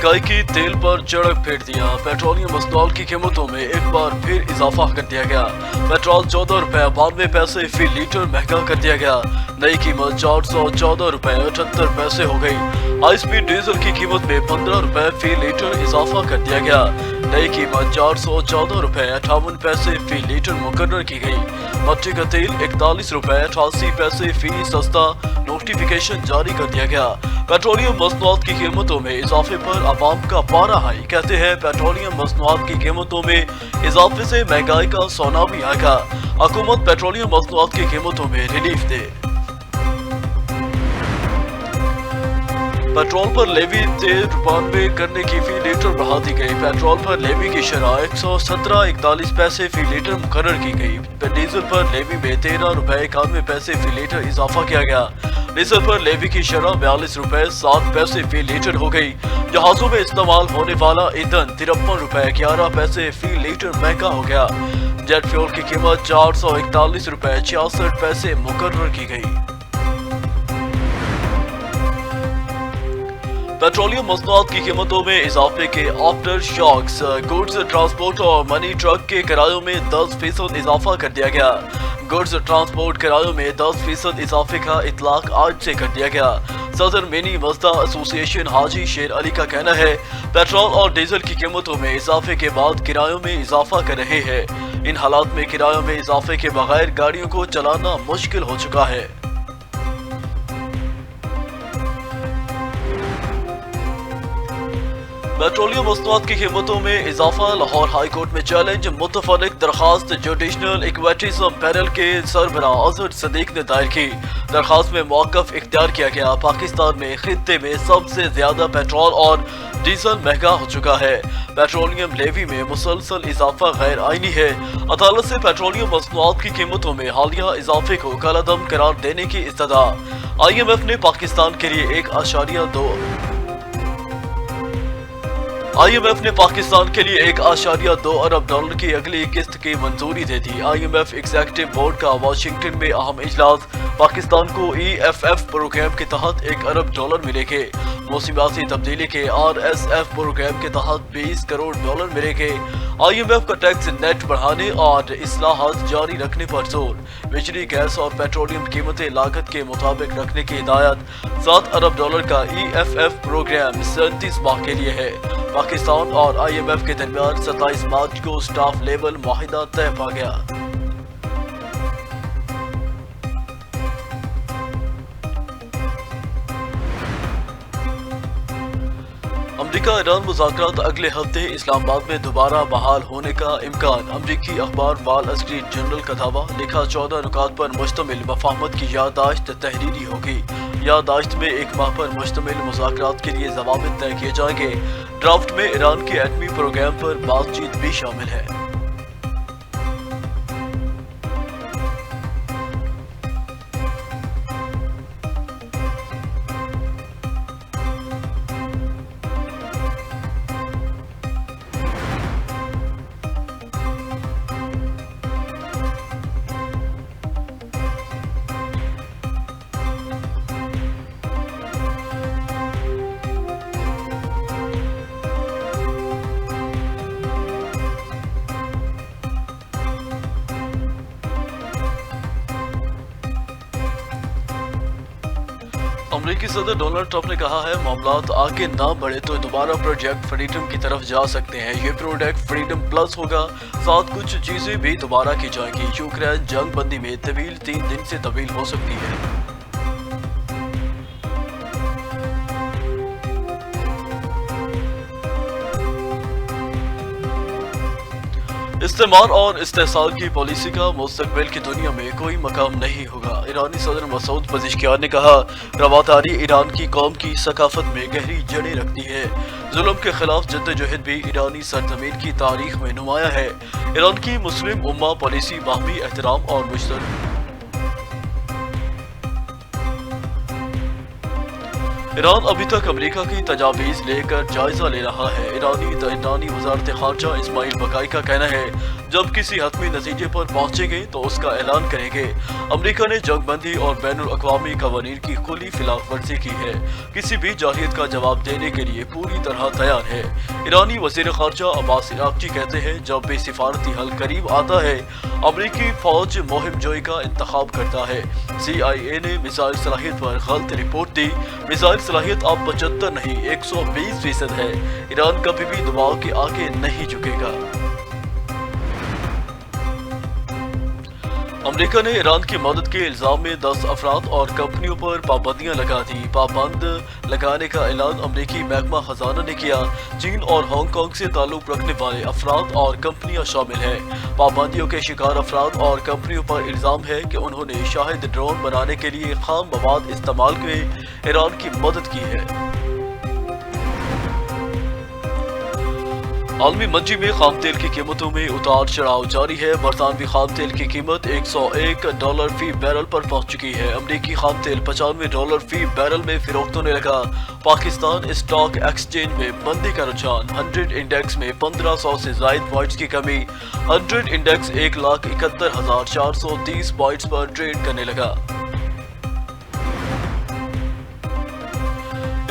महंगाई की तेल पर चढ़क फेंक दिया। पेट्रोलियम मसनूआत की कीमतों में एक बार फिर इजाफा कर दिया गया। पेट्रोल 14 रुपए 92 पैसे फी लीटर महंगा कर दिया गया। नई कीमत 414 रुपए 78 पैसे हो गई। हाई स्पीड डीजल की कीमत में 15 रुपए फी लीटर इजाफा कर दिया गया। नई कीमत 414 रुपए 58 पैसे फी लीटर मुकर्रर की गई। मट्टी का तेल 41 रुपए 88 पैसे फी सस्ता नोटिफिकेशन जारी कर दिया गया। पेट्रोलियम मसनूआत की कीमतों में इजाफे पर अवाम का पारा हाई। कहते हैं पेट्रोलियम मसनूआत की कीमतों में इजाफे से महंगाई का सोना भी आएगा। हुकूमत पेट्रोलियम मसनूआत की कीमतों में रिलीफ दे। पेट्रोल पर लेवी 93 करने की फी लीटर बढ़ा दी गई। पेट्रोल पर लेवी की शरह 117.41 पैसे फी लीटर मुकर्रर की गई। डीजल पर लेवी में 13 रुपए 91 पैसे फी लीटर इजाफा किया गया। डीजल पर लेवी की शरह 42 रुपए 7 पैसे फी लीटर हो गई। जहाजों में इस्तेमाल होने वाला ईंधन 53 रुपए 11 पैसे फी लीटर महंगा हो गया। जेट फ्यूल की कीमत 441 रुपए 66 पैसे मुकर्रर की गई। पेट्रोलियम मसनूआत की कीमतों में इजाफे के आफ्टर शॉक्स। गुड्स ट्रांसपोर्ट और मनी ट्रक के किरायों में 10% इजाफा कर दिया गया। गुड्स ट्रांसपोर्ट किरायों में 10% इजाफे का इतलाक आज से कर दिया गया। सदर मिनी मजदा एसोसिएशन हाजी शेर अली का कहना है पेट्रोल और डीजल की कीमतों में इजाफे के बाद किरायों में इजाफा कर रहे हैं। इन हालात में किरायों में इजाफे के बगैर गाड़ियों को चलाना मुश्किल हो चुका है। पेट्रोलियम मसनूआत की कीमतों में इजाफा। लाहौर हाई कोर्ट में चैलेंज। मुतफर्रिक दरखास्त जुडिशनल इक्वेटिज्म पैनल के सरबराह अजहर सदीक ने दायर की। दरखास्त में मौक़िफ़ इख्तियार किया गया। पाकिस्तान में खित्ते में सबसे ज्यादा पेट्रोल और डीजल महंगा हो चुका है। पेट्रोलियम लेवी में मुसलसल इजाफा गैर आईनी है। अदालत से पेट्रोलियम मसनूआत की कीमतों में हालिया इजाफे को कालादम करार देने की इस्तदा। IMF ने पाकिस्तान के लिए 1.2 अरब डॉलर की अगली किस्त की मंजूरी दे दी। IMF एग्जीक्यूटिव बोर्ड का वाशिंगटन में अहम इजलास। पाकिस्तान को EFF प्रोग्राम के तहत 1 अरब डॉलर मिलेंगे। मौसमियाती तब्दीली के RSF प्रोग्राम के तहत 20 करोड़ डॉलर मिलेंगे। IMF का टैक्स नेट बढ़ाने और इस्लाहात जारी रखने पर जोर। बिजली गैस और पेट्रोलियम कीमतें लागत के मुताबिक रखने की हिदायत। 7 अरब डॉलर का EFF प्रोग्राम 37 माह के लिए है। पाकिस्तान और IMF के दरमियान 27 मार्च को स्टाफ लेवल मुआहिदा तय पा गया। अमेरिका ईरान मुज़ाकरात अगले हफ्ते इस्लामाबाद में दोबारा बहाल होने का इम्कान। अमरीकी अखबार वॉल स्ट्रीट जर्नल का दावा। लिखा 14 नुकात पर मुश्तमिल मफाहमत की याददाश्त तहरीरी होगी। याददाश्त में 1 माह पर मुश्तमिल मुज़ाकरात के लिए ज़वाबित तय किए जाएंगे। ड्राफ्ट में ईरान के एटमी प्रोग्राम पर बातचीत भी शामिल है। अमेरिकी सदर डोनाल्ड ट्रंप ने कहा है मामलात आगे ना बढ़े तो दोबारा प्रोजेक्ट फ्रीडम की तरफ जा सकते हैं। ये प्रोजेक्ट फ्रीडम प्लस होगा। साथ कुछ चीजें भी दोबारा की जाएंगी। यूक्रेन जंग बंदी में तवील 3 दिन से तवील हो सकती है। इस्तेमाल और इस्तेहसाल की पॉलिसी का मुस्तकबिल की दुनिया में कोई मकाम नहीं होगा। ईरानी सदर मसूद पज़ेश्कियान ने कहा रवादारी ईरान की कौम की सकाफत में गहरी जड़ें रखती है। जुल्म के खिलाफ जद्दोजहद भी ईरानी सरजमीन की तारीख में नुमाया है। ईरान की मुस्लिम उम्मा पॉलिसी बाहमी एहतराम और मुश्तरक। ईरान अभी तक अमेरिका की तजावीज़ लेकर जायजा ले रहा है। ईरानी वज़ारत ख़ारजा इस्माइल बकाई का कहना है जब किसी हतमी नतीजे पर पहुंचेंगे तो उसका ऐलान करेंगे। अमेरिका ने जंग बंदी और बैनुल अक़वामी क़वानीन की खुली खिलाफ वर्जी की है, किसी भी जाहियत का जवाब देने के लिए पूरी तरह तैयार है। ईरानी वज़ीर ख़ारजा अब्बास अराग़ची कहते हैं, जब भी सिफारती हल करीब आता है अमरीकी फौज मुहिम जोई का इंतखाब करता है। CIA ने मिसाइल सलाहियत पर गलत रिपोर्ट दी। मिसाइल सलाहियत अब 75 नहीं 120% है। ईरान कभी भी दबाव के आगे नहीं झुकेगा। अमेरिका ने ईरान की मदद के इल्जाम में 10 अफराद और कंपनियों पर पाबंदियां लगा दी। पाबंद लगाने का ऐलान अमेरिकी महकमा खजाना ने किया। चीन और हांगकांग से ताल्लुक रखने वाले अफराद और कंपनियां शामिल हैं। पाबंदियों के शिकार अफराद और कंपनियों पर इल्जाम है कि उन्होंने शाहिद ड्रोन बनाने के लिए खाम मवाद इस्तेमाल में ईरान की मदद की है। आलमी मंडी में खाम तेल की कीमतों में उतार चढ़ाव जारी है। बरतानवी खाम तेल की कीमत $101 फी बैरल पर पहुंच चुकी है। अमरीकी खाम तेल $95 फी बैरल में फरोख्त होने लगा। पाकिस्तान स्टॉक एक्सचेंज में मंदी का रुझान। 100 इंडेक्स में 1500 से जायद पॉइंट्स की कमी। 100 इंडेक्स 1,71,430 पॉइंट्स पर ट्रेड करने लगा।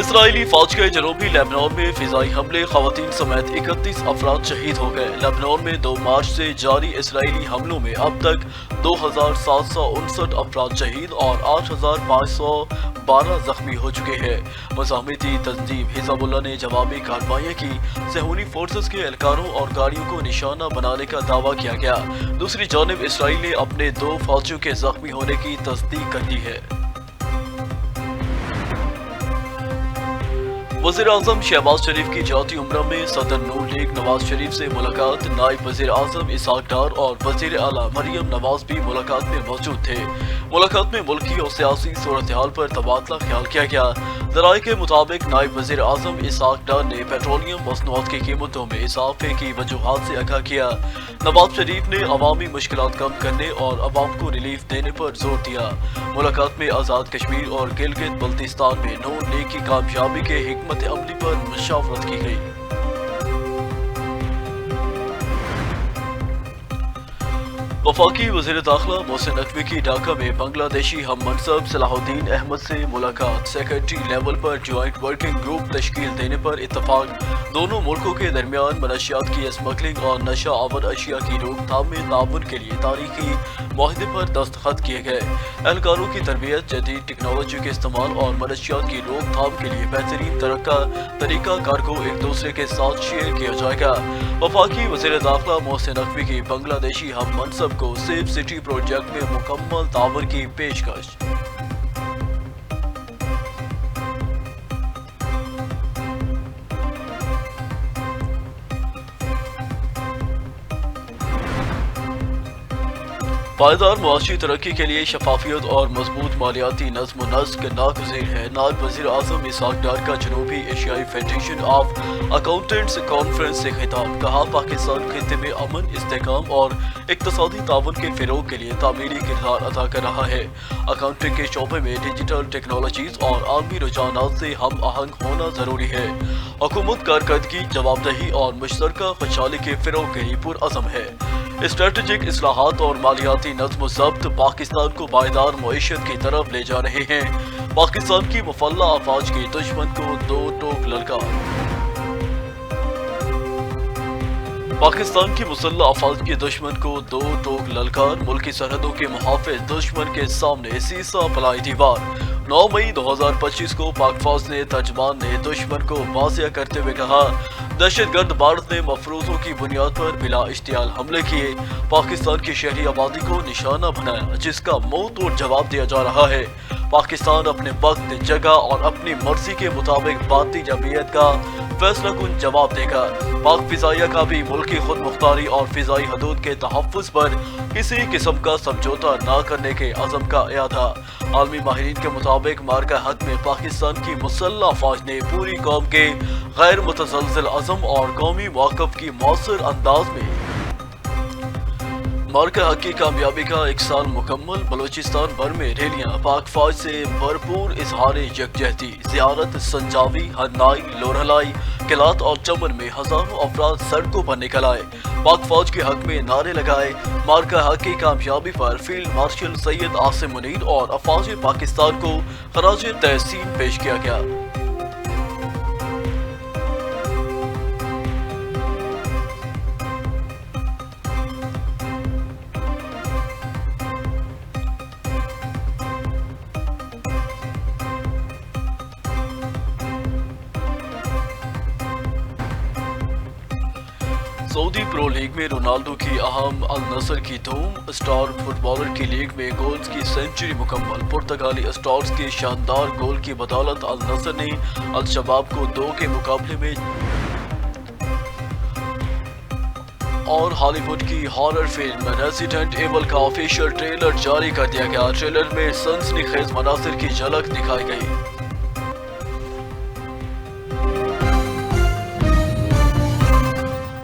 इसराइली फौज के जनूबी लेबनान में फिजाई हमले, खवातीन समेत 31 अफराद शहीद हो गए। लेबनान में 2 मार्च से जारी इसराइली हमलों में अब तक 2,759 अफराद शहीद और 8,512 जख्मी हो चुके हैं। मज़ाहमती तंजीम हिज़बुल्लाह ने जवाबी कार्रवाइयाँ की। सहूनी फोर्सेस के एहलकारों और गाड़ियों को निशाना बनाने का दावा किया गया। दूसरी जानिब इसराइल ने अपने 2 फौजियों के जख्मी होने की तस्दीक कर दी है। वज़ीर आज़म शहबाज शरीफ की जाती उम्रा में सदर नून लीग नवाज शरीफ से मुलाकात। नायब वज़ीर आज़म इसहाक डार और वज़ीर आला मरियम नवाज भी मुलाकात में मौजूद थे। मुलाकात में मुल्की और सियासी सूरत हाल पर तबादला ख्याल किया गया। ज़राए के मुताबिक नायब वज़ीर आज़म इसहाक डार ने पेट्रोलियम मसनूआत की कीमतों में इजाफे की वजूहात से आगाह किया। नवाज शरीफ ने अवामी मुश्किलात कम करने और अवाम को रिलीफ देने पर जोर दिया। मुलाकात में आज़ाद कश्मीर और गिलगित बल्तिस्तान में नून लीग की कामयाबी के हिकमत अमली पर मुशावरत की गई। वफाकी वज़ीर दाखिला मोहसिन नकवी की ढाका में बांग्लादेशी हम मनसब सलाहुद्दीन अहमद से मुलाकात। सेक्रेटरी लेवल पर ज्वाइंट वर्किंग ग्रुप तश्कील देने पर इत्तफाक। दोनों मुल्कों के दरमियान मनशियात की स्मगलिंग और नशा आवर अशिया की रोकथाम में ताउन के लिए तारीखी मुआहदे पर दस्तखत किए गए। एहलकारों की तरबियत, जदीद टेक्नोलॉजी के इस्तेमाल और मनशियात की रोकथाम के लिए बेहतरीन तरीका कार को एक दूसरे के साथ शेयर किया जाएगा। वफाकी वज़ीर दाखिला मोहसिन नकवी की बांग्लादेशी हम मनसब को सेफ सिटी प्रोजेक्ट में मुकम्मल ताउन की पेशकश। पायदार मुआशी तरक्की के लिए शफाफियत और मजबूत मालियाती नज़्म नस्क नागुज़ीर है। नायब वज़ीर आज़म इसहाक डार का जनूबी एशियाई फेडरेशन ऑफ अकाउंटेंट्स कॉन्फ्रेंस से खिताब। कहा, पाकिस्तान खित्ते में अमन, इस्तेहकाम और इक़्तिसादी ताउन के फ़रोग़ के लिए तामीरी किरदार अदा कर रहा है। अकाउंटिंग के शोबे में डिजिटल टेक्नोलॉजीज़ और आलमी रुझानात से हम आहंग होना ज़रूरी है। हुकूमत कारकर्दगी, जवाबदेही और मुश्तरका खुशहाली के फ़रोग़ के लिए पुरअज़म है। स्ट्रेटेजिक इस्लाहात और मालियाती नज़्म ज़ब्त पाकिस्तान को पायदार मईशत की तरफ ले जा रहे हैं। पाकिस्तान की मुफल्ला अफवाज के दुश्मन को दो टोक ललकार। पाकिस्तान की मुसल्लह अफवाज के दुश्मन को दो टोक ललकार। मुल्की सरहदों के मुहाफिज दुश्मन के सामने सीसा पलाई दीवार। 9 मई 2025 को पाक फौज ने तर्जमान ने दुश्मन को वाज़िया करते हुए कहा, दहशतगर्द भारत ने मफरूजों की बुनियाद पर बिला इश्तियाल हमले किए, पाकिस्तान की शहरी आबादी को निशाना बनाया, जिसका मुंह तोड़ जवाब दिया जा रहा है। पाकिस्तान अपने वक्त, जगह और अपनी मर्जी के मुताबिक भारतीय जमहूरियत का फैसला कुन जवाब देगा। पाक फिजाइया का भी मुल्की खुद मुख्तारी और फिजाई हदूद के तहफ़्फ़ुज़ पर किसी किस्म का समझौता न करने के अज़म का इरादा। आलमी माहिरीन के मुताबिक मार्का हक में पाकिस्तान की मुसल्लह फ़ौज ने पूरी कौम के गैर मुतज़लज़ल अज़म और कौमी मौक़िफ़ की मौसर अंदाज में मार्का हक की कामयाबी का 1 साल मुकम्मल। बलूचिस्तान भर में रैलियां, पाक फौज से भरपूर इजहार यकजहती। जियारत संजावी, हन्नाई, लोरहलाई, किलात और चमन में हजारों अफराद सड़कों पर निकल आए, पाक फौज के हक में नारे लगाए। मार्का हक की कामयाबी पर फील्ड मार्शल सैयद आसिम मुनीर और अफवाज पाकिस्तान को खराज तहसीन पेश किया गया। सऊदी प्रो लीग में रोनाल्डो की अहम, अल नसर की धूम। स्टार फुटबॉलर की लीग में गोल्स की सेंचुरी मुकम्मल। पुर्तगाली स्टार्स के शानदार गोल की बदौलत अल नसर ने अल शबाब को 2 के मुकाबले में। और हॉलीवुड की हॉरर फिल्म रेजिडेंट एविल का ऑफिशियल ट्रेलर जारी कर दिया गया। ट्रेलर में सनसनीखेज मनासिर की झलक दिखाई गई।